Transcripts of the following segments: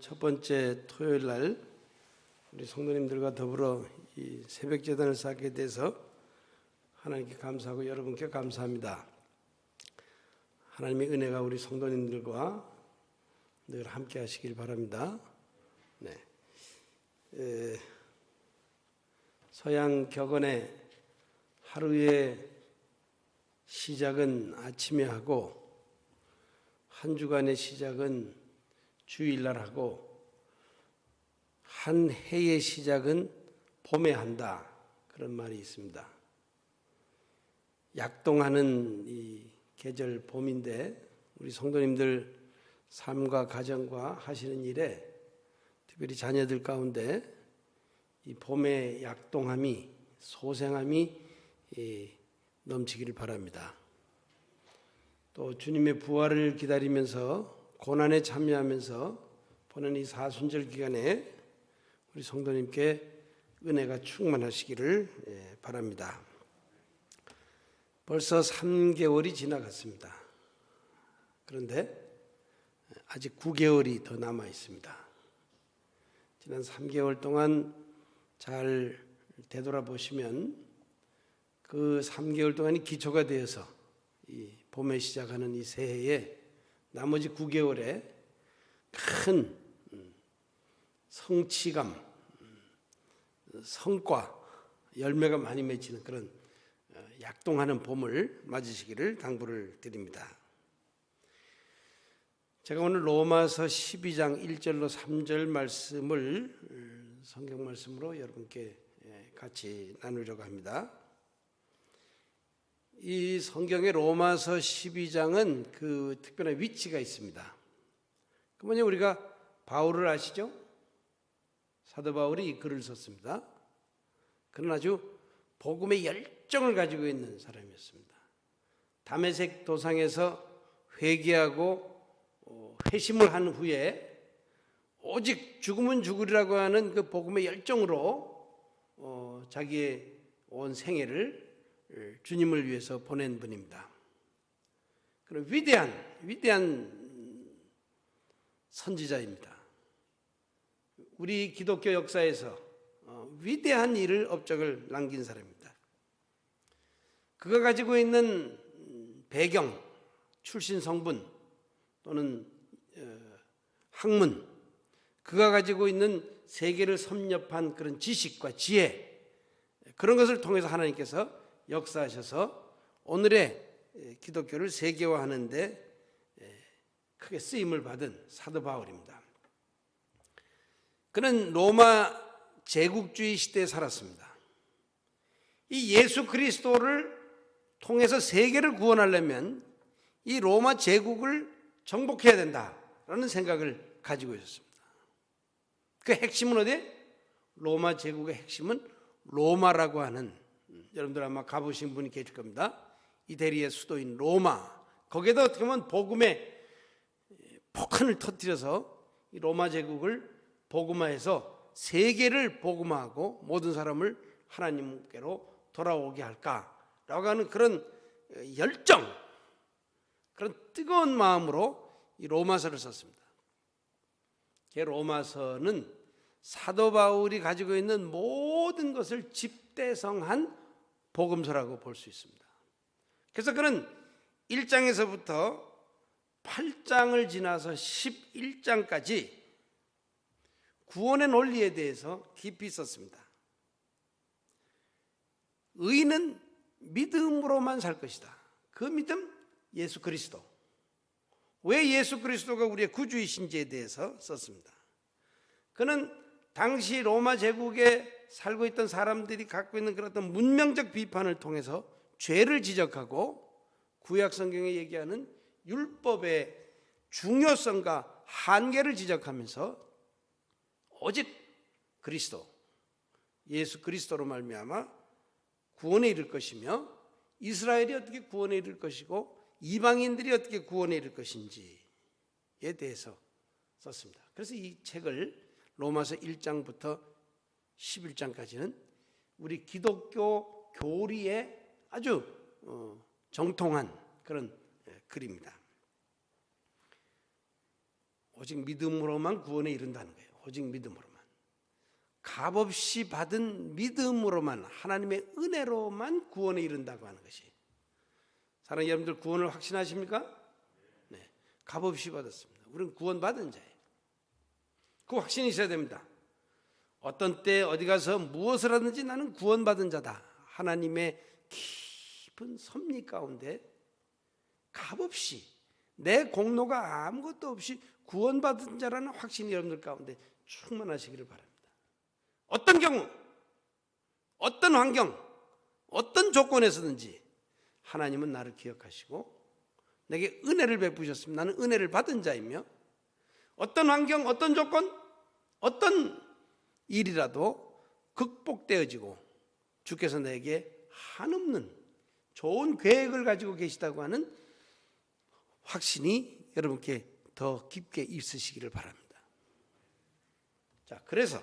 첫 번째 토요일 날 우리 성도님들과 더불어 이 새벽 제단을 쌓게 돼서 하나님께 감사하고 여러분께 감사합니다. 하나님의 은혜가 우리 성도님들과 늘 함께 하시길 바랍니다. 서양 격언에 하루의 시작은 아침에 하고 한 주간의 시작은 주일날 하고 한 해의 시작은 봄에 한다, 그런 말이 있습니다. 약동하는 이 계절 봄인데 우리 성도님들 삶과 가정과 하시는 일에 특별히 자녀들 가운데 이 봄의 약동함이, 소생함이 넘치기를 바랍니다. 또 주님의 부활을 기다리면서 고난에 참여하면서 보낸 이 사순절 기간에 우리 성도님께 은혜가 충만하시기를 바랍니다. 벌써 3개월이 지나갔습니다. 그런데 아직 9개월이 더 남아 있습니다. 지난 3개월 동안 잘 되돌아보시면 그 3개월 동안이 기초가 되어서 이 봄에 시작하는 이 새해에 나머지 9개월에 큰 성취감, 성과, 열매가 많이 맺히는 그런 약동하는 봄을 맞으시기를 당부를 드립니다. 제가 오늘 로마서 12장 1절로 3절 말씀을 성경 말씀으로 여러분께 같이 나누려고 합니다. 이 성경의 로마서 12장은 그 특별한 위치가 있습니다. 그 뭐냐, 우리가 바울을 아시죠? 사도 바울이 이 글을 썼습니다. 그는 아주 복음의 열정을 가지고 있는 사람이었습니다. 다메섹 도상에서 회개하고 회심을 한 후에 오직 죽으면 죽으리라고 하는 그 복음의 열정으로 자기의 온 생애를 주님을 위해서 보낸 분입니다. 그런 위대한 선지자입니다. 우리 기독교 역사에서 위대한 일을 업적을 남긴 사람입니다. 그가 가지고 있는 배경, 출신 성분 또는 학문, 그가 가지고 있는 세계를 섭렵한 그런 지식과 지혜, 그런 것을 통해서 하나님께서 역사하셔서 오늘의 기독교를 세계화하는 데 크게 쓰임을 받은 사도 바울입니다. 그는 로마 제국주의 시대에 살았습니다. 이 예수 그리스도를 통해서 세계를 구원하려면 이 로마 제국을 정복해야 된다라는 생각을 가지고 있었습니다. 그 핵심은 어디? 로마 제국의 핵심은 로마라고 하는, 여러분들 아마 가보신 분이 계실 겁니다. 이태리의 수도인 로마, 거기에다 어떻게 보면 복음의 폭탄을 터뜨려서 이 로마 제국을 복음화해서 세계를 복음화하고 모든 사람을 하나님께로 돌아오게 할까라고 하는 그런 열정, 그런 뜨거운 마음으로 이 로마서를 썼습니다. 그 로마서는 사도 바울이 가지고 있는 모든 것을 집대성한 복음서라고 볼 수 있습니다. 그래서 그는 1장에서부터 8장을 지나서 11장까지 구원의 논리에 대해서 깊이 썼습니다. 의인은 믿음으로만 살 것이다. 그 믿음, 예수 그리스도. 왜 예수 그리스도가 우리의 구주이신지에 대해서 썼습니다. 그는 당시 로마 제국에 살고 있던 사람들이 갖고 있는 그런 어떤 문명적 비판을 통해서 죄를 지적하고 구약 성경에 얘기하는 율법의 중요성과 한계를 지적하면서 오직 그리스도, 예수 그리스도로 말미암아 구원에 이를 것이며 이스라엘이 어떻게 구원에 이를 것이고 이방인들이 어떻게 구원에 이를 것인지에 대해서 썼습니다. 그래서 이 책을 로마서 1장부터 11장까지는 우리 기독교 교리에 아주 정통한 그런 글입니다. 오직 믿음으로만 구원에 이른다는 거예요. 오직 믿음으로만. 값없이 받은 믿음으로만, 하나님의 은혜로만 구원에 이른다고 하는 것이. 사랑하는 여러분들, 구원을 확신하십니까? 네, 값없이 받았습니다. 우리는 구원받은 자예요. 그 확신이 있어야 됩니다. 어떤 때 어디 가서 무엇을 하든지 나는 구원받은 자다. 하나님의 깊은 섭리 가운데 값없이, 내 공로가 아무것도 없이 구원받은 자라는 확신이 여러분들 가운데 충만하시기를 바랍니다. 어떤 경우, 어떤 환경, 어떤 조건에서든지 하나님은 나를 기억하시고 내게 은혜를 베푸셨습니다. 나는 은혜를 받은 자이며 어떤 환경, 어떤 조건, 어떤 일이라도 극복되어지고 주께서 내게 한없는 좋은 계획을 가지고 계시다고 하는 확신이 여러분께 더 깊게 있으시기를 바랍니다. 자, 그래서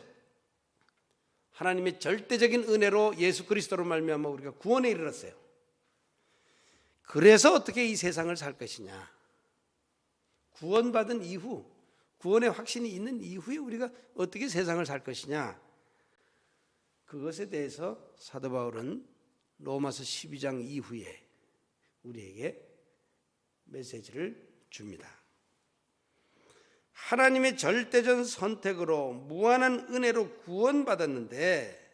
하나님의 절대적인 은혜로 예수 그리스도로 말미암아 우리가 구원에 이르렀어요. 그래서 어떻게 이 세상을 살 것이냐? 구원받은 이후, 구원의 확신이 있는 이후에 우리가 어떻게 세상을 살 것이냐? 그것에 대해서 사도 바울은 로마서 12장 이후에 우리에게 메시지를 줍니다. 하나님의 절대적 선택으로 무한한 은혜로 구원받았는데,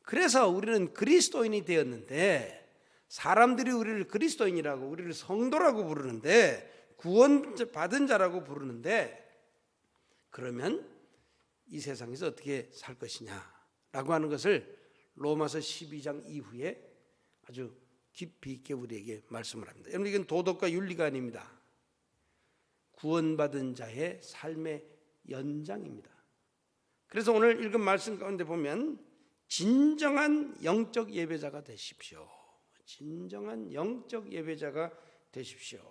그래서 우리는 그리스도인이 되었는데, 사람들이 우리를 그리스도인이라고, 우리를 성도라고 부르는데, 구원받은 자라고 부르는데, 그러면 이 세상에서 어떻게 살 것이냐라고 하는 것을 로마서 12장 이후에 아주 깊이 있게 우리에게 말씀을 합니다. 여러분, 이건 도덕과 윤리가 아닙니다. 구원받은 자의 삶의 연장입니다. 그래서 오늘 읽은 말씀 가운데 보면 진정한 영적 예배자가 되십시오. 진정한 영적 예배자가 되십시오.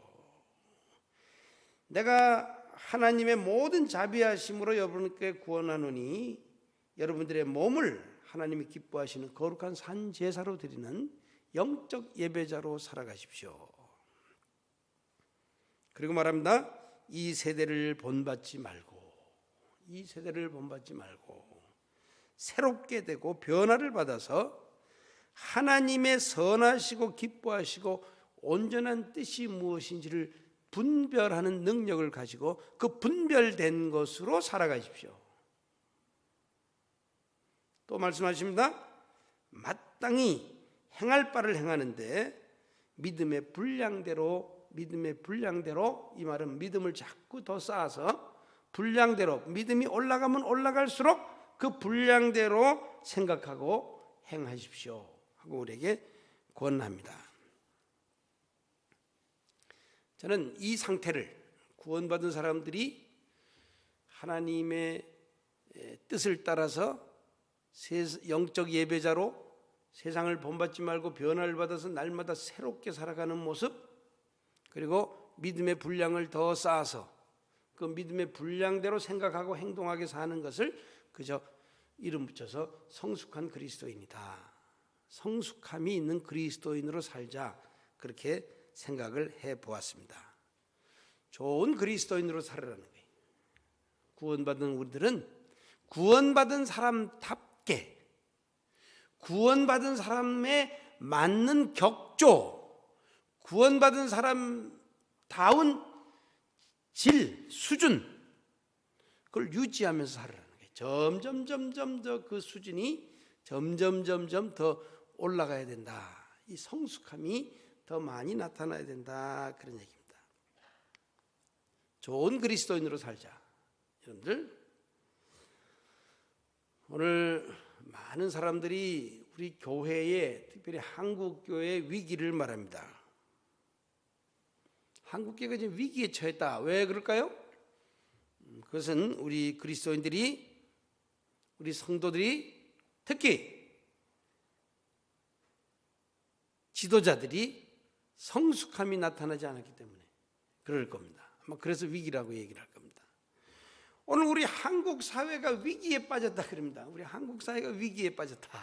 내가 하나님의 모든 자비하심으로 여러분께 구원하노니 여러분들의 몸을 하나님이 기뻐하시는 거룩한 산 제사로 드리는 영적 예배자로 살아가십시오. 그리고 말합니다. 이 세대를 본받지 말고, 이 세대를 본받지 말고 새롭게 되고 변화를 받아서 하나님의 선하시고 기뻐하시고 온전한 뜻이 무엇인지를 분별하는 능력을 가지고 그 분별된 것으로 살아가십시오. 또 말씀하십니다. 마땅히 행할 바를 행하는데 믿음의 분량대로, 이 말은 믿음을 자꾸 더 쌓아서 분량대로, 믿음이 올라가면 올라갈수록 그 분량대로 생각하고 행하십시오 하고 우리에게 권합니다. 저는 이 상태를, 구원받은 사람들이 하나님의 뜻을 따라서 영적 예배자로 세상을 본받지 말고 변화를 받아서 날마다 새롭게 살아가는 모습, 그리고 믿음의 분량을 더 쌓아서 그 믿음의 분량대로 생각하고 행동하게 사는 것을 그저 이름 붙여서 성숙한 그리스도인이다, 성숙함이 있는 그리스도인으로 살자, 그렇게 생각을 해보았습니다. 좋은 그리스도인으로 살아라는 거예요. 구원받은 우리들은 구원받은 사람답게, 구원받은 사람에 맞는 격조, 구원받은 사람다운 질, 수준, 그걸 유지하면서 살아라는 거예요. 점점 그 수준이 점점 더 올라가야 된다. 이 성숙함이 더 많이 나타나야 된다, 그런 얘기입니다. 좋은 그리스도인으로 살자. 여러분들, 오늘 많은 사람들이 우리 교회에, 특별히 한국교회의 위기를 말합니다. 한국교회가 지금 위기에 처했다. 왜 그럴까요? 그것은 우리 그리스도인들이, 우리 성도들이, 특히 지도자들이 성숙함이 나타나지 않았기 때문에 그럴 겁니다. 아마 그래서 위기라고 얘기를 할 겁니다. 오늘 우리 한국 사회가 위기에 빠졌다 그럽니다. 우리 한국 사회가 위기에 빠졌다.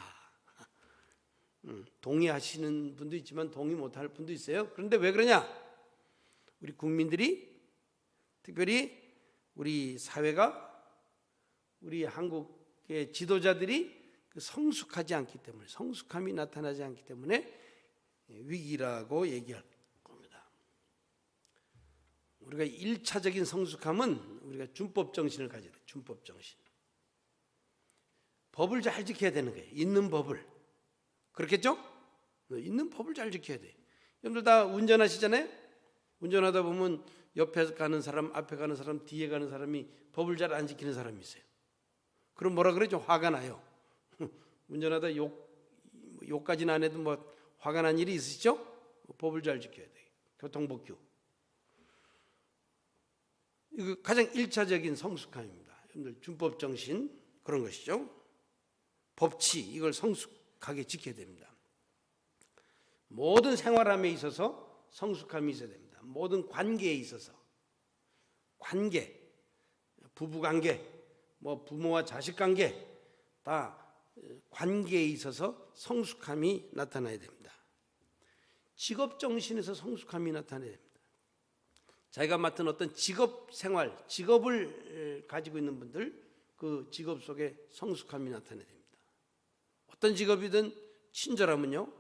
동의하시는 분도 있지만 동의 못할 분도 있어요. 그런데 왜 그러냐? 우리 국민들이, 특별히 우리 사회가, 우리 한국의 지도자들이 성숙하지 않기 때문에, 성숙함이 나타나지 않기 때문에 위기라고 얘기할 겁니다. 우리가 1차적인 성숙함은 우리가 준법 정신을 가져야 돼요. 준법 정신. 법을 잘 지켜야 되는 거예요. 있는 법을. 그렇겠죠? 있는 법을 잘 지켜야 돼요. 여러분들 다 운전하시잖아요? 운전하다 보면 옆에 가는 사람, 앞에 가는 사람, 뒤에 가는 사람이 법을 잘 안 지키는 사람이 있어요. 그럼 뭐라 그러죠? 화가 나요. 운전하다 욕까지는 안 해도 뭐 화가 난 일이 있으시죠? 법을 잘 지켜야 돼요. 교통법규. 이거 가장 1차적인 성숙함입니다. 여러분들 준법 정신 그런 것이죠. 법치 이걸 성숙하게 지켜야 됩니다. 모든 생활함에 있어서 성숙함이 있어야 됩니다. 모든 관계에 있어서 관계, 부부관계, 뭐 부모와 자식관계 다 관계에 있어서 성숙함이 나타나야 됩니다. 직업정신에서 성숙함이 나타나야 됩니다. 자기가 맡은 어떤 직업 생활, 직업을 가지고 있는 분들 그 직업 속에 성숙함이 나타나야 됩니다. 어떤 직업이든 친절하면요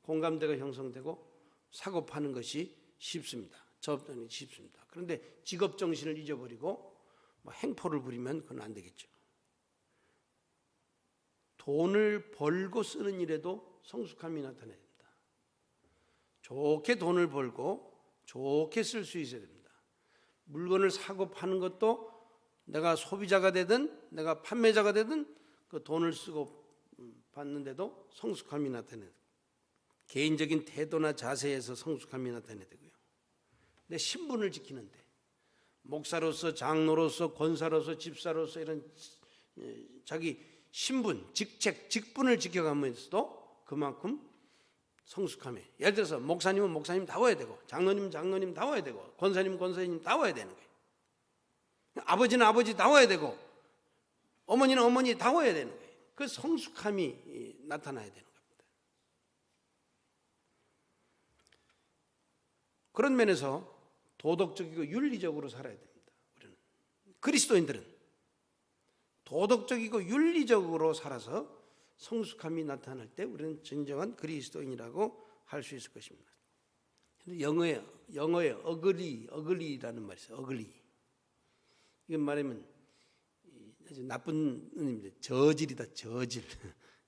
공감대가 형성되고 사고 파는 것이 쉽습니다. 저업하는 쉽습니다. 그런데 직업정신을 잊어버리고 행포를 부리면 그건 안 되겠죠. 돈을 벌고 쓰는 일에도 성숙함이 나타나야 됩니다. 좋게 돈을 벌고 좋게 쓸 수 있어야 됩니다. 물건을 사고 파는 것도 내가 소비자가 되든 내가 판매자가 되든 그 돈을 쓰고 받는데도 성숙함이 나타나야 됩니다. 개인적인 태도나 자세에서 성숙함이 나타나야 되고요. 내 신분을 지키는데 목사로서, 장로로서, 권사로서, 집사로서 이런 자기 신분, 직책, 직분을 지켜가면서도 그만큼 성숙함에, 예를 들어서 목사님은 목사님다워야 되고 장로님은 장로님다워야 되고 권사님은 권사님다워야 되는 거예요. 아버지는 아버지다워야 되고 어머니는 어머니다워야 되는 거예요. 그 성숙함이 나타나야 되는 겁니다. 그런 면에서 도덕적이고 윤리적으로 살아야 됩니다. 우리는 그리스도인들은 도덕적이고 윤리적으로 살아서 성숙함이 나타날 때 우리는 진정한 그리스도인이라고 할 수 있을 것입니다. 영어에 어글리라는 말이 있어요. 어글리. 이건 말하면 아주 나쁜 의미입니다. 저질이다, 저질.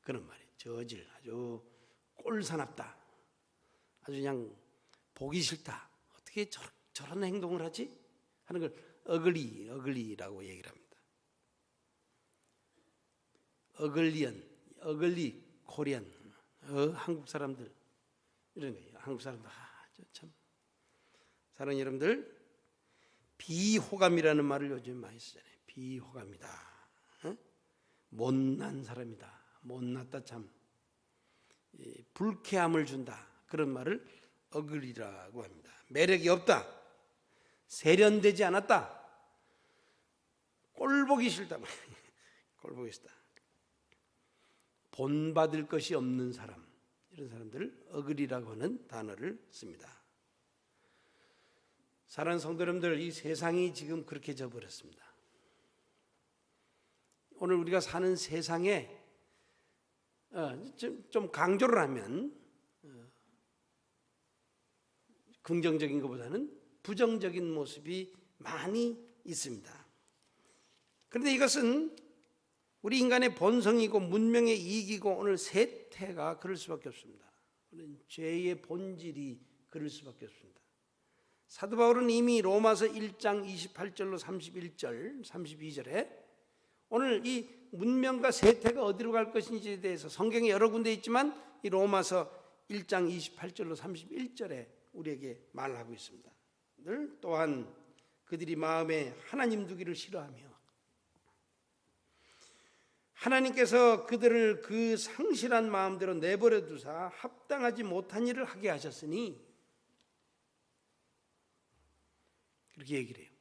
그런 말이에요. 저질. 아주 꼴사납다. 아주 그냥 보기 싫다. 어떻게 저런 행동을 하지? 하는 걸 어글리라고 얘기를 합니다. 어글리 코리안, 한국 사람들 이런 거예요. 한국 사람들 참 사랑하는 여러분들 비호감이라는 말을 요즘 많이 쓰잖아요. 비호감이다, 못난 사람이다, 못났다 참 불쾌함을 준다 그런 말을 어글리라고 합니다. 매력이 없다, 세련되지 않았다, 꼴보기 싫다, 꼴보기 싫다. 본받을 것이 없는 사람, 이런 사람들을 어글이라고 하는 단어를 씁니다. 사랑하는 성도 여러분들, 이 세상이 지금 그렇게 져버렸습니다. 오늘 우리가 사는 세상에 좀 강조를 하면 긍정적인 것보다는 부정적인 모습이 많이 있습니다. 그런데 이것은 우리 인간의 본성이고 문명의 이익이고 오늘 세태가 그럴 수밖에 없습니다. 죄의 본질이 그럴 수밖에 없습니다. 사도 바울은 이미 로마서 1장 28절로 31절, 32절에 오늘 이 문명과 세태가 어디로 갈 것인지에 대해서 성경에 여러 군데 있지만 이 로마서 1장 28절로 31절에 우리에게 말하고 있습니다. 늘 또한 그들이 마음에 하나님 두기를 싫어하며 하나님께서 그들을 그 상실한 마음대로 내버려 두사 합당하지 못한 일을 하게 하셨으니, 그렇게 얘기를 해요.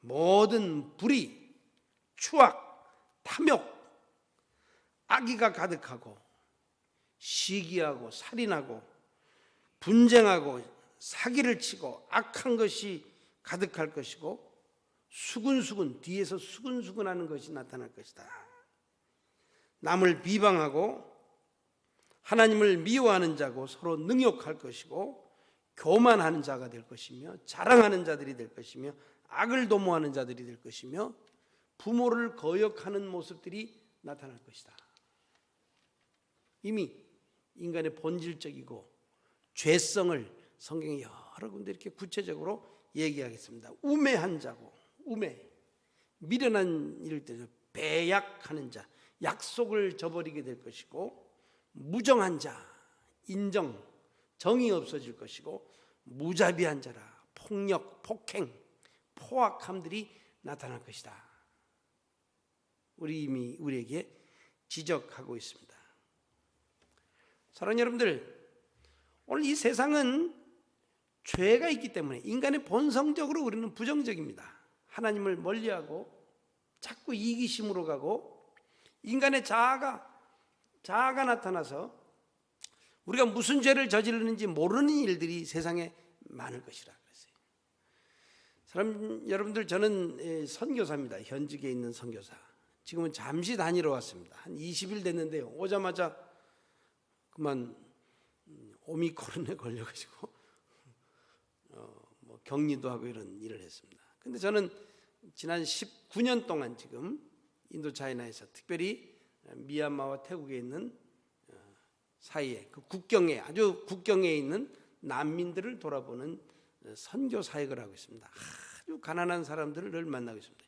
모든 불의, 추악, 탐욕, 악의가 가득하고 시기하고 살인하고 분쟁하고 사기를 치고 악한 것이 가득할 것이고 수근수근, 뒤에서 수근수근하는 것이 나타날 것이다. 남을 비방하고 하나님을 미워하는 자고 서로 능욕할 것이고 교만하는 자가 될 것이며 자랑하는 자들이 될 것이며 악을 도모하는 자들이 될 것이며 부모를 거역하는 모습들이 나타날 것이다. 이미 인간의 본질적이고 죄성을 성경에 여러 군데 이렇게 구체적으로 얘기하겠습니다. 우매한 자고, 미련한 일을 때는 배약하는 자, 약속을 저버리게 될 것이고, 무정한 자, 정이 없어질 것이고, 무자비한 자라 폭력, 폭행, 포악함들이 나타날 것이다. 이미 우리에게 지적하고 있습니다. 사랑하는 여러분들, 오늘 이 세상은 죄가 있기 때문에 인간의 본성적으로 우리는 부정적입니다. 하나님을 멀리하고 자꾸 이기심으로 가고 인간의 자아가 나타나서 우리가 무슨 죄를 저지르는지 모르는 일들이 세상에 많을 것이라 그랬어요. 여러분들, 저는 선교사입니다. 현직에 있는 선교사. 지금은 잠시 다니러 왔습니다. 한 20일 됐는데요. 오자마자 그만 오미크론에 걸려가지고 격리도 하고 이런 일을 했습니다. 근데 저는 지난 19년 동안 지금 인도 차이나에서 특별히 미얀마와 태국에 있는 사이에 그 국경에 아주 국경에 있는 난민들을 돌아보는 선교 사역을 하고 있습니다. 아주 가난한 사람들을 늘 만나고 있습니다.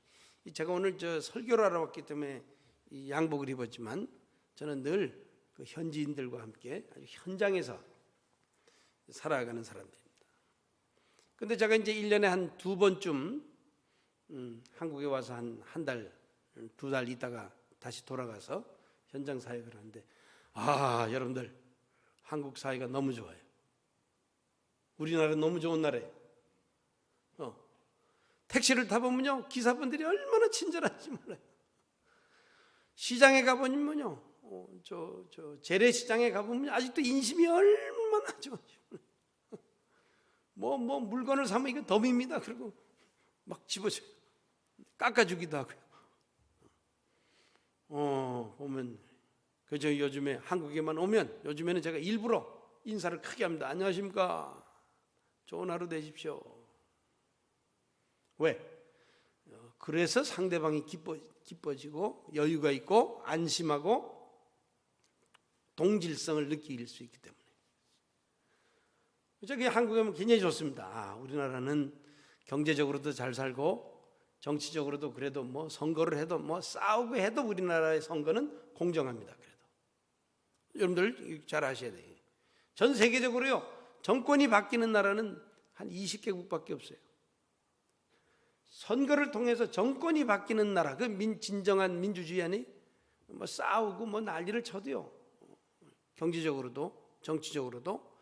제가 오늘 설교를 하러 왔기 때문에 이 양복을 입었지만 저는 늘 그 현지인들과 함께 아주 현장에서 살아가는 사람들입니다. 근데 제가 이제 1년에 한 2번쯤 한국에 와서 한 달, 2달 있다가 다시 돌아가서 현장 사역을 하는데, 여러분들, 한국 사회가 너무 좋아요. 우리나라는 너무 좋은 나라예요. 택시를 타보면요, 기사분들이 얼마나 친절한지 몰라요. 시장에 가보면요, 재래시장에 가보면 아직도 인심이 얼마나 좋은지 몰라요. 뭐 물건을 사면 이거 덤입니다. 그리고 막 집어줘요. 깎아주기도 하고요. 보면 그저 요즘에 한국에만 오면 요즘에는 제가 일부러 인사를 크게 합니다. 안녕하십니까? 좋은 하루 되십시오. 왜? 그래서 상대방이 기뻐지고 여유가 있고 안심하고 동질성을 느낄 수 있기 때문에. 저기 한국에 오면 굉장히 좋습니다. 우리나라는 경제적으로도 잘 살고 정치적으로도 그래도 뭐 선거를 해도 뭐 싸우고 해도 우리나라의 선거는 공정합니다. 그래도 여러분들 잘 아셔야 돼요. 전 세계적으로요, 정권이 바뀌는 나라는 한 20개국밖에 없어요. 선거를 통해서 정권이 바뀌는 나라, 그 진정한 민주주의 안에 뭐 싸우고 뭐 난리를 쳐도요, 경제적으로도 정치적으로도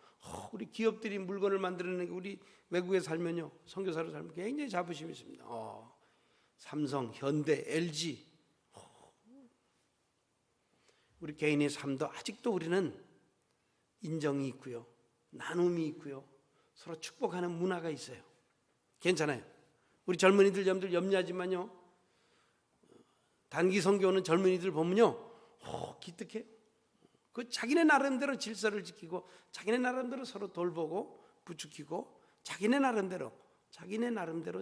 우리 기업들이 물건을 만들어내는 게 우리 외국에 살면요, 선교사로 살면 굉장히 자부심이 있습니다. 삼성, 현대, LG, 우리 개인의 삶도 아직도 우리는 인정이 있고요, 나눔이 있고요, 서로 축복하는 문화가 있어요. 괜찮아요. 우리 젊은이들 여러분들 염려하지만요, 단기 선교 오는 젊은이들 보면요, 기특해요. 그 자기네 나름대로 질서를 지키고 자기네 나름대로 서로 돌보고 부추기고 자기네 나름대로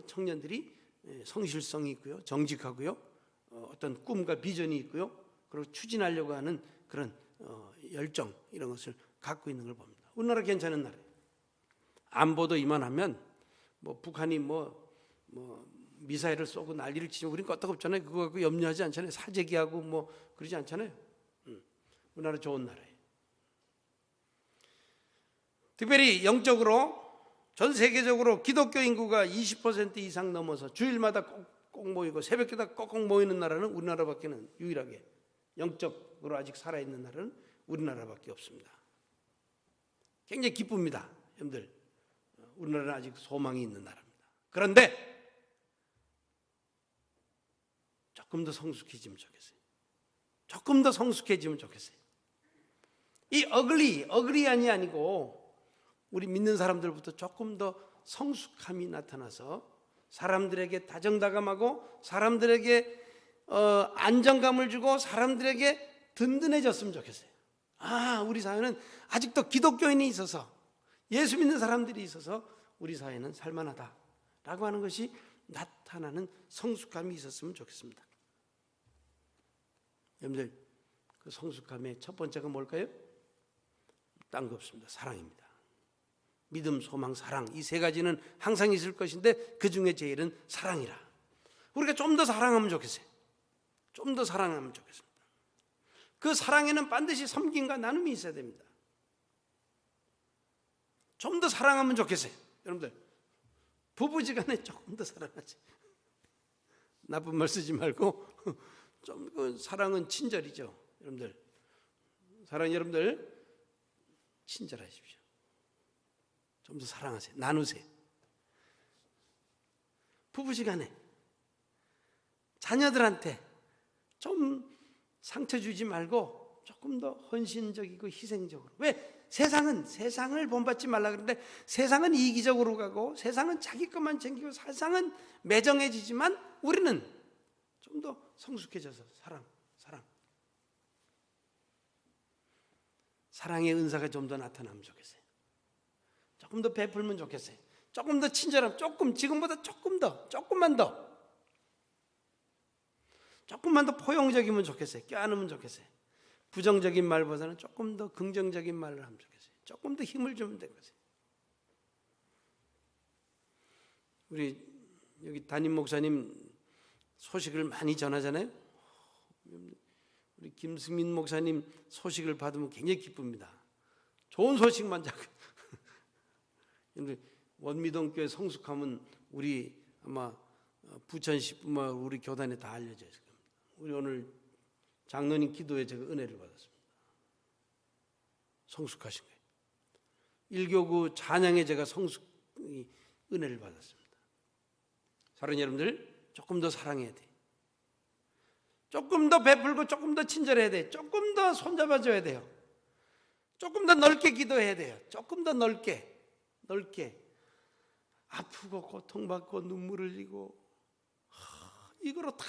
청년들이 성실성이 있고요, 정직하고요, 어떤 꿈과 비전이 있고요, 그리고 추진하려고 하는 그런 열정, 이런 것을 갖고 있는 걸 봅니다. 우리나라 괜찮은 나라예요. 안보도 이만하면 뭐 북한이 뭐 미사일을 쏘고 난리를 치면 우리는 끄떡없잖아요. 그거 갖고 염려하지 않잖아요. 사재기하고 뭐 그러지 않잖아요. 우리나라 좋은 나라예요. 특별히 영적으로 전 세계적으로 기독교 인구가 20% 이상 넘어서 주일마다 꼭 모이고 새벽기도 꼭꼭 모이는 나라는 우리나라밖에는, 유일하게 영적으로 아직 살아있는 나라는 우리나라밖에 없습니다. 굉장히 기쁩니다. 여러분들, 우리나라는 아직 소망이 있는 나라입니다. 그런데 조금 더 성숙해지면 좋겠어요. 조금 더 성숙해지면 좋겠어요. 이 어글리안이 아니고 우리 믿는 사람들부터 조금 더 성숙함이 나타나서 사람들에게 다정다감하고 사람들에게 안정감을 주고 사람들에게 든든해졌으면 좋겠어요. 우리 사회는 아직도 기독교인이 있어서 예수 믿는 사람들이 있어서 우리 사회는 살만하다라고 하는 것이 나타나는 성숙함이 있었으면 좋겠습니다. 여러분들, 그 성숙함의 첫 번째가 뭘까요? 딴 거 없습니다. 사랑입니다. 믿음, 소망, 사랑, 이 세 가지는 항상 있을 것인데 그 중에 제일은 사랑이라. 우리가 좀 더 사랑하면 좋겠어요. 좀 더 사랑하면 좋겠습니다. 그 사랑에는 반드시 섬김과 나눔이 있어야 됩니다. 좀 더 사랑하면 좋겠어요. 여러분들, 부부지간에 조금 더 사랑하지. 나쁜 말 쓰지 말고 좀 사랑은 친절이죠. 여러분들, 여러분들 친절하십시오. 좀 더 사랑하세요. 나누세요. 부부지간에 자녀들한테 좀 상처 주지 말고 조금 더 헌신적이고 희생적으로. 왜? 세상을 본받지 말라 그러는데 세상은 이기적으로 가고 세상은 자기 것만 챙기고 세상은 매정해지지만 우리는 좀 더 성숙해져서 사랑의 은사가 좀 더 나타나면 좋겠어요. 조금 더 베풀면 좋겠어요. 조금 더 친절하면 지금보다 조금만 더 포용적이면 좋겠어요. 껴안으면 좋겠어요. 부정적인 말보다는 조금 더 긍정적인 말을 하면 좋겠어요. 조금 더 힘을 주면 되겠어요. 우리 여기 담임 목사님 소식을 많이 전하잖아요. 우리 김승민 목사님 소식을 받으면 굉장히 기쁩니다. 좋은 소식만 자꾸. 원미동교회 성숙하면 우리 아마 부천시뿐만 우리 교단에 다 알려져 있을 겁니다. 우리 오늘 장로님 기도에 제가 은혜를 받았습니다. 성숙하신 거예요. 일교구 찬양에 제가 은혜를 받았습니다. 사랑하는 여러분들, 조금 더 사랑해야 돼요. 조금 더 베풀고 조금 더 친절해야 돼요. 조금 더 손잡아줘야 돼요. 조금 더 넓게 기도해야 돼요. 조금 더 넓게 아프고 고통받고 눈물 흘리고 이거로 다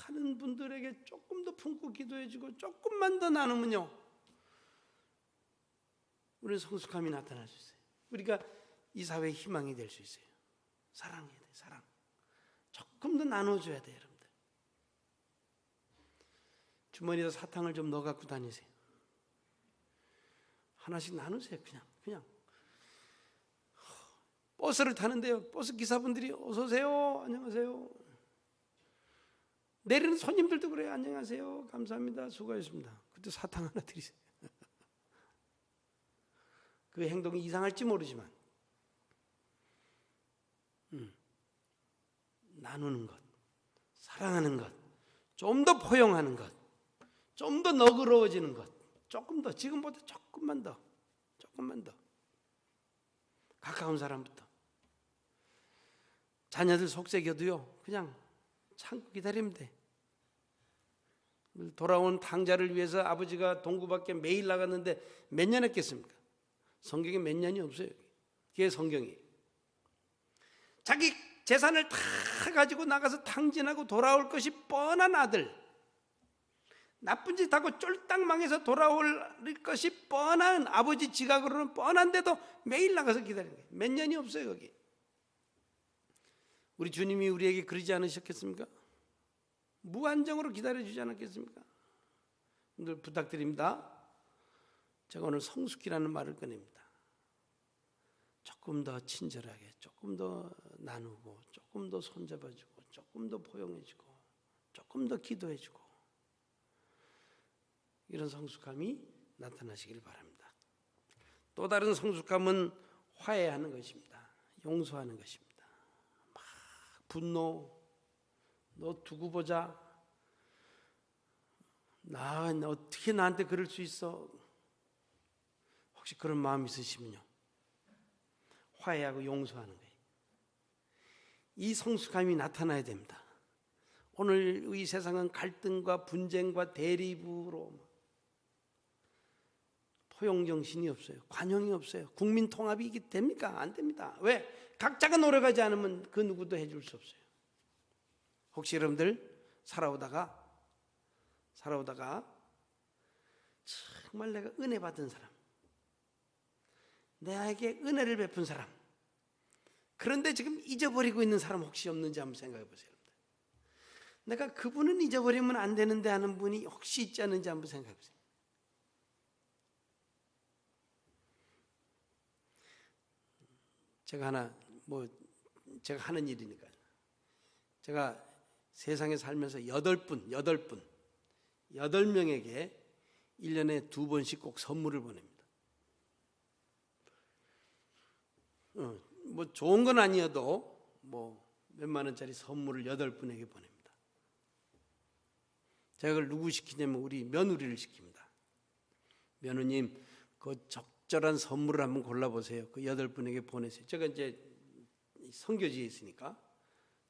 하는 분들에게 조금 더 품고 기도해주고 조금만 더 나누면요, 우리는 성숙함이 나타날 수 있어요. 우리가 이 사회의 희망이 될 수 있어요. 사랑해야 돼요. 사랑. 조금 더 나눠줘야 돼요. 여러분들, 주머니에 사탕을 좀 넣어 갖고 다니세요. 하나씩 나누세요. 그냥 버스를 타는데요, 버스 기사분들이 어서 오세요, 안녕하세요. 내리는 손님들도 그래요. 안녕하세요, 감사합니다, 수고하셨습니다. 그때 사탕 하나 드리세요. 그 행동이 이상할지 모르지만 나누는 것, 사랑하는 것, 좀 더 포용하는 것, 좀 더 너그러워지는 것, 조금 더, 지금보다 조금만 더 가까운 사람부터. 자녀들 속삭여도요, 그냥 참고 기다리면 돼. 돌아온 탕자를 위해서 아버지가 동구밖에 매일 나갔는데 몇 년 했겠습니까? 성경에 몇 년이 없어요. 그게 성경이에요. 자기 재산을 다 가지고 나가서 탕진하고 돌아올 것이 뻔한 아들, 나쁜 짓 하고 쫄딱 망해서 돌아올 것이 뻔한 아버지 지각으로는 뻔한데도 매일 나가서 기다리는 거예요. 몇 년이 없어요. 거기 우리 주님이 우리에게 그러지 않으셨겠습니까? 무한정으로 기다려주지 않았겠습니까? 여러분들 부탁드립니다. 제가 오늘 성숙이라는 말을 꺼냅니다. 조금 더 친절하게, 조금 더 나누고, 조금 더 손잡아주고, 조금 더 포용해주고, 조금 더 기도해주고, 이런 성숙함이 나타나시길 바랍니다. 또 다른 성숙함은 화해하는 것입니다. 용서하는 것입니다. 막 분노, 너 두고 보자, 나 어떻게 나한테 그럴 수 있어, 혹시 그런 마음 있으시면요, 화해하고 용서하는 거예요. 이 성숙함이 나타나야 됩니다. 오늘 이 세상은 갈등과 분쟁과 대립으로 포용정신이 없어요. 관용이 없어요. 국민 통합이 이게 됩니까? 안 됩니다. 왜? 각자가 노력하지 않으면 그 누구도 해줄 수 없어요. 혹시 여러분들 살아오다가 정말 내가 은혜 받은 사람, 나에게 은혜를 베푼 사람, 그런데 지금 잊어버리고 있는 사람 혹시 없는지 한번 생각해 보세요. 내가 그분은 잊어버리면 안 되는데 하는 분이 혹시 있지 않은지 한번 생각해 보세요. 제가 하는 일이니까, 제가 세상에 살면서 8명에게 1년에 2번씩 꼭 선물을 보냅니다. 뭐 좋은 건 아니어도 뭐 몇만 원짜리 선물을 8분에게 보냅니다. 제가 그걸 누구 시키냐면 우리 며느리를 시킵니다. 며느님, 그 적절한 선물을 한번 골라보세요. 그 8분에게 보내세요. 제가 이제 선교지에 있으니까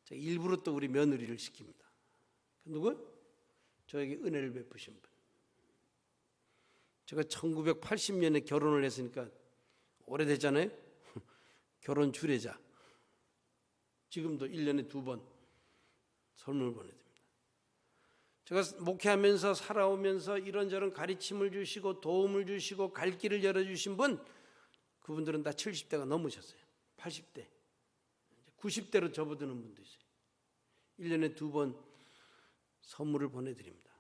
제가 일부러 또 우리 며느리를 시킵니다. 누구? 저에게 은혜를 베푸신 분. 제가 1980년에 결혼을 했으니까 오래됐잖아요. 결혼 주례자. 지금도 1년에 2번 선물을 보내드립니다. 제가 목회하면서 살아오면서 이런저런 가르침을 주시고 도움을 주시고 갈 길을 열어주신 분, 그분들은 다 70대가 넘으셨어요. 80대, 90대로 접어드는 분도 있어요. 1년에 2번 선물을 보내드립니다.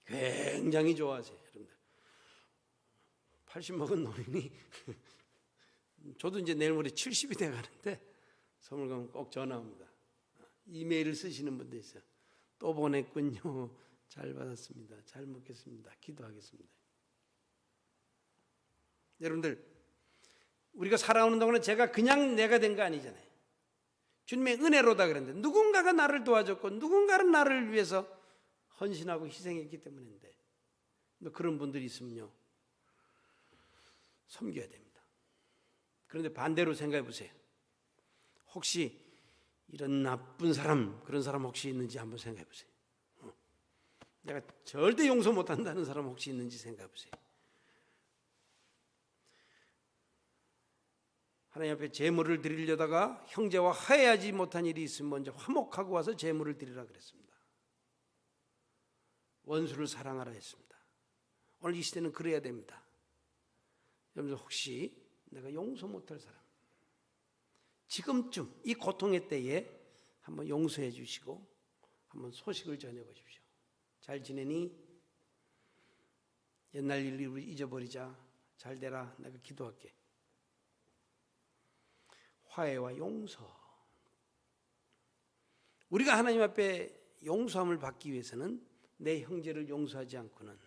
굉장히 좋아하세요, 여러분들. 80 먹은 노인이 저도 이제 내일 모레 70이 돼 가는데 선물 가면 꼭 전화 옵니다. 이메일을 쓰시는 분도 있어요. 또 보냈군요. 잘 받았습니다. 잘 먹겠습니다. 기도하겠습니다. 여러분들, 우리가 살아오는 동안에 제가 그냥 내가 된 거 아니잖아요. 주님의 은혜로다 그랬는데 누군가가 나를 도와줬고 누군가는 나를 위해서 헌신하고 희생했기 때문인데, 그런 분들이 있으면요, 섬겨야 됩니다. 그런데 반대로 생각해 보세요. 혹시 이런 나쁜 사람, 그런 사람 혹시 있는지 한번 생각해 보세요. 내가 절대 용서 못한다는 사람 혹시 있는지 생각해 보세요. 하나님 앞에 제물을 드리려다가 형제와 화해하지 못한 일이 있으면 먼저 화목하고 와서 제물을 드리라 그랬습니다. 원수를 사랑하라 했습니다. 오늘 이 시대는 그래야 됩니다. 여러분, 혹시 내가 용서 못할 사람, 지금쯤 이 고통의 때에 한번 용서해 주시고 한번 소식을 전해 보십시오. 잘 지내니? 옛날 일을 잊어버리자. 잘 되라. 내가 기도할게. 화해와 용서. 우리가 하나님 앞에 용서함을 받기 위해서는 내 형제를 용서하지 않고는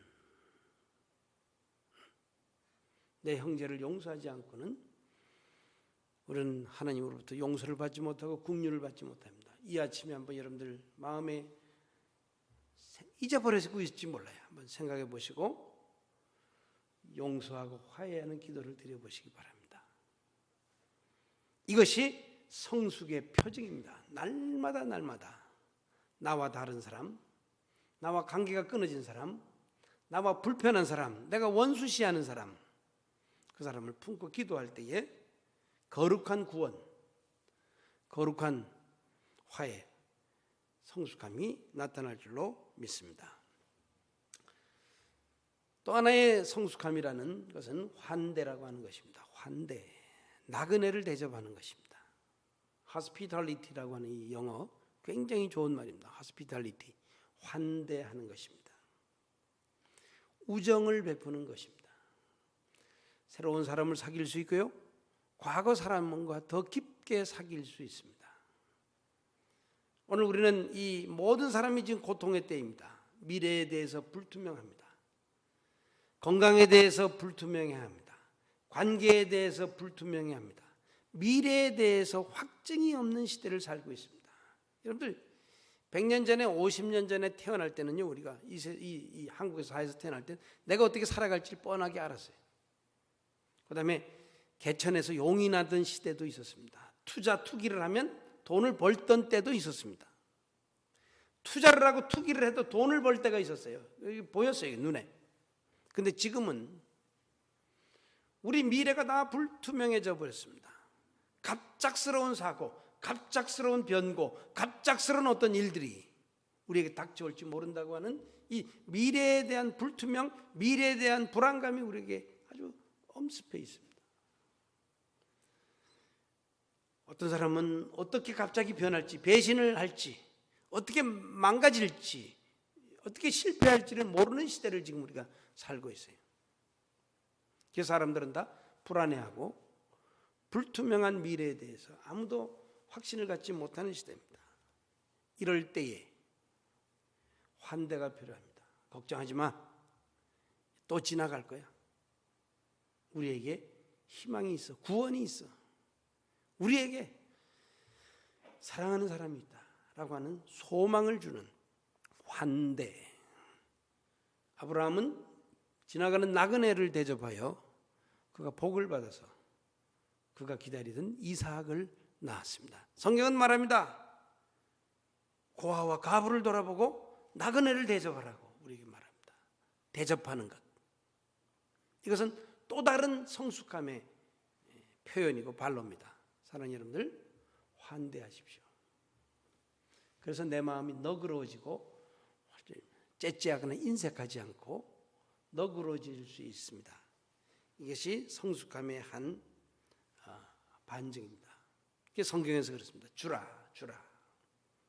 우리는 하나님으로부터 용서를 받지 못하고 긍휼을 받지 못합니다. 이 아침에 한번 여러분들 마음에 잊어버리고 있을지 몰라요. 한번 생각해 보시고 용서하고 화해하는 기도를 드려보시기 바랍니다. 이것이 성숙의 표징입니다. 날마다 나와 다른 사람, 나와 관계가 끊어진 사람, 나와 불편한 사람, 내가 원수시하는 사람, 그 사람을 품고 기도할 때에 거룩한 구원, 거룩한 화해, 성숙함이 나타날 줄로 믿습니다. 또 하나의 성숙함이라는 것은 환대라고 하는 것입니다. 환대, 나그네를 대접하는 것입니다. hospitality라고 하는 이 영어 굉장히 좋은 말입니다. hospitality, 환대하는 것입니다. 우정을 베푸는 것입니다. 새로운 사람을 사귈 수 있고요, 과거 사람과 더 깊게 사귈 수 있습니다. 오늘 우리는 이 모든 사람이 지금 고통의 때입니다. 미래에 대해서 불투명합니다. 건강에 대해서 불투명해합니다. 관계에 대해서 불투명해합니다. 미래에 대해서 확증이 없는 시대를 살고 있습니다. 여러분들 100년 전에 50년 전에 태어날 때는요, 우리가 이 한국의 사회에서 태어날 때 내가 어떻게 살아갈지 뻔하게 알았어요. 그 다음에 개천에서 용이 나던 시대도 있었습니다. 투기를 하면 돈을 벌던 때도 있었습니다. 투자를 하고 투기를 해도 돈을 벌 때가 있었어요. 여기 보였어요, 눈에. 근데 지금은 우리 미래가 다 불투명해져 버렸습니다. 갑작스러운 사고, 갑작스러운 변고, 갑작스러운 어떤 일들이 우리에게 닥쳐올지 모른다고 하는 이 미래에 대한 불투명, 미래에 대한 불안감이 우리에게 아주 엄습해 있습니다. 어떤 사람은 어떻게 갑자기 변할지, 배신을 할지, 어떻게 망가질지, 어떻게 실패할지를 모르는 시대를 지금 우리가 살고 있어요. 그래서 사람들은 다 불안해하고 불투명한 미래에 대해서 아무도 확신을 갖지 못하는 시대입니다. 이럴 때에 환대가 필요합니다. 걱정하지 마. 또 지나갈 거야. 우리에게 희망이 있어. 구원이 있어. 우리에게 사랑하는 사람이 있다 라고 하는 소망을 주는 환대. 아브라함은 지나가는 나그네를 대접하여 그가 복을 받아서 그가 기다리던 이삭을 낳았습니다. 성경은 말합니다. 고아와 가부를 돌아보고 나그네를 대접하라고 우리에게 말합니다. 대접하는 것. 이것은 또 다른 성숙함의 표현이고 발로입니다. 사랑하는 여러분들, 환대하십시오. 그래서 내 마음이 너그러워지고 째째하거나 인색하지 않고 너그러워질 수 있습니다. 이것이 성숙함의 한 반증입니다. 이게 성경에서 그렇습니다. 주라, 주라.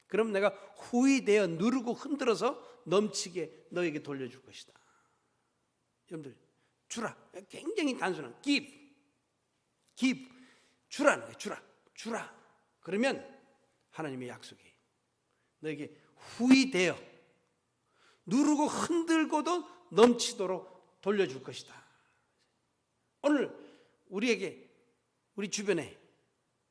그럼 내가 후이되어 누르고 흔들어서 넘치게 너에게 돌려줄 것이다. 여러분들, 주라. 굉장히 단순한 give. 주라는 거예요. 주라. 그러면 하나님의 약속이 너에게 후이되어 누르고 흔들고도 넘치도록 돌려줄 것이다. 오늘 우리에게, 우리 주변에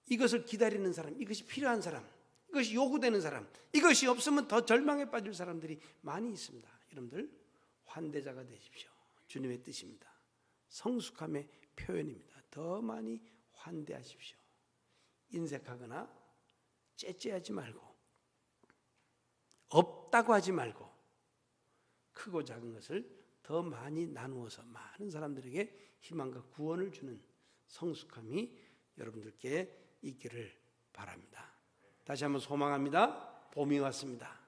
이것을 기다리는 사람, 이것이 필요한 사람, 이것이 요구되는 사람, 이것이 없으면 더 절망에 빠질 사람들이 많이 있습니다. 여러분들, 환대자가 되십시오. 주님의 뜻입니다. 성숙함의 표현입니다. 더 많이 환대하십시오. 인색하거나 째째하지 말고, 없다고 하지 말고, 크고 작은 것을 더 많이 나누어서 많은 사람들에게 희망과 구원을 주는 성숙함이 여러분들께 있기를 바랍니다. 다시 한번 소망합니다. 봄이 왔습니다.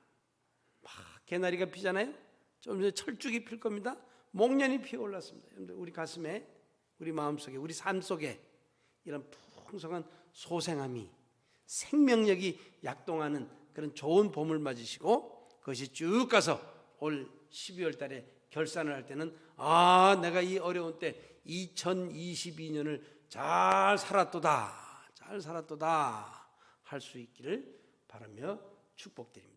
막 개나리가 피잖아요. 좀 전에 철쭉이 필 겁니다. 목련이 피어올랐습니다. 여러분들, 우리 가슴에, 우리 마음속에, 우리 삶 속에 이런 풍성한 소생함이, 생명력이 약동하는 그런 좋은 봄을 맞으시고, 그것이 쭉 가서 올 12월 달에 결산을 할 때는 내가 이 어려운 때 2022년을 잘 살았도다 할 수 있기를 바라며 축복드립니다.